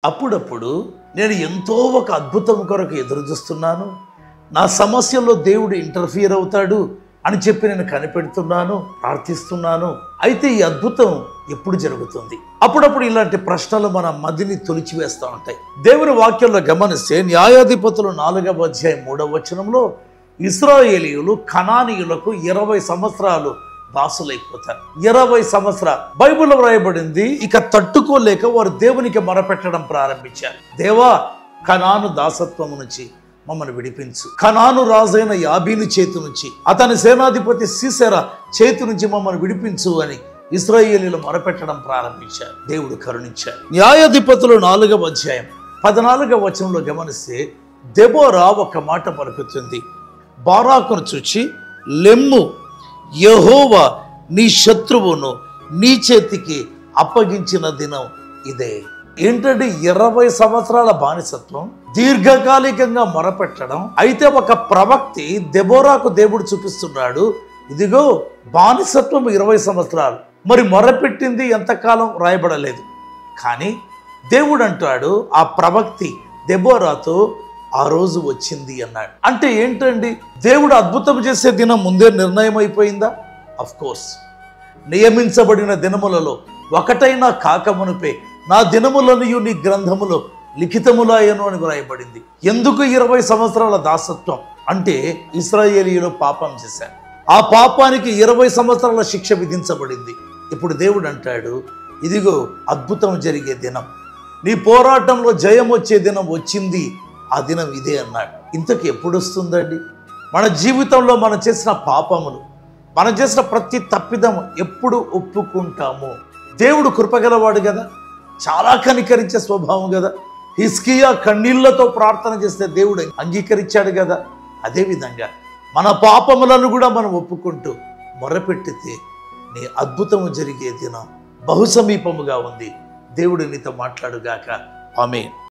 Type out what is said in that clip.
అప్పుడప్పుడు నేను ఎంతో ఒక అద్భుతం కొరకు ఎదురు చూస్తున్నాను, నా సమస్యల్లో దేవుడు ఇంటర్ఫియర్ అవుతాడు అని చెప్పి నేను కనిపెడుతున్నాను, ప్రార్థిస్తున్నాను. అయితే ఈ అద్భుతం ఎప్పుడు జరుగుతుంది? అప్పుడప్పుడు ఇలాంటి ప్రశ్నలు మన మదిని తొలిచివేస్తూ ఉంటాయి. దేవుని వాక్యంలో గమనిస్తే న్యాయాధిపతులు 4వ అధ్యాయం 3వ వచనంలో ఇశ్రాయేలీయులు కనానీయులకు 20 సంవత్సరాలు దాసులైపోతారు. 20 సంవత్సరాలు బైబిల్లో వ్రాయబడింది. ఇక తట్టుకోలేక వారు దేవునికి మొరపెట్టడం ప్రారంభించారు. దేవా, కనాను దాసత్వము నుంచి మమ్మల్ని విడిపించు, కనాను రాజైన యాబీను చేతి నుంచి, అతని సేనాధిపతి సీసెరా చేతి నుంచి మమ్మల్ని విడిపించు అని ఇశ్రాయేలీయులు మొరపెట్టడం ప్రారంభించారు. దేవుడు కరుణించారు. న్యాయాధిపతులు 4వ అధ్యాయం 14వ వచనంలో గమనిస్తే దెబోరా ఒక మాట పలుకుతుంది. బారాకును చూచి, లెమ్ము, యెహోవా నీ శత్రువును నీ చేతికి అప్పగించిన దినం ఇదే. ఏంటంటే 20 సంవత్సరాల బానిసత్వం, దీర్ఘకాలికంగా మొరపెట్టడం. అయితే ఒక ప్రవక్తి దెబోరాకు దేవుడు చూపిస్తున్నాడు, ఇదిగో బానిసత్వం 20 సంవత్సరాలు. మరి మొరపెట్టింది ఎంతకాలం రాయబడలేదు. కానీ దేవుడు అంటాడు ఆ ప్రవక్తి దెబోరాతో ఆ రోజు వచ్చింది అన్నాడు. అంటే ఏంటండి, దేవుడు అద్భుతం చేసే దినం ముందే నిర్ణయం అయిపోయిందా? Of course. నియమించబడిన దినములలో ఒకటైనా కాకమునుపే నా దినములనియు నీ గ్రంథములో లిఖితములాయను అని వ్రాయబడింది. ఎందుకు 20 సంవత్సరాల దాసత్వం అంటే ఇశ్రాయేలీయులు పాపం చేశారు. ఆ పాపానికి 20 సంవత్సరాల శిక్ష విధించబడింది. ఇప్పుడు దేవుడు అంటాడు, ఇదిగో అద్భుతం జరిగే దినం, నీ పోరాటంలో జయం వచ్చే దినం వచ్చింది, ఆ దినం ఇదే అన్నాడు. ఇంతకు ఎప్పుడు వస్తుందండి? మన జీవితంలో మనం చేసిన పాపములు, మనం చేసిన ప్రతి తప్పిదము ఎప్పుడు ఒప్పుకుంటాము? దేవుడు కృపగలవాడు కదా, చాలా కనికరించే స్వభావం కదా. హిజ్కియా కన్నీళ్లతో ప్రార్థన చేస్తే దేవుడు అంగీకరించాడు కదా. అదేవిధంగా మన పాపములను కూడా మనం ఒప్పుకుంటూ మొరపెట్టితే నీ అద్భుతము జరిగే దినం బహు సమీపముగా ఉంది. దేవుడు నీతో మాట్లాడుగాక. ఆమేన్.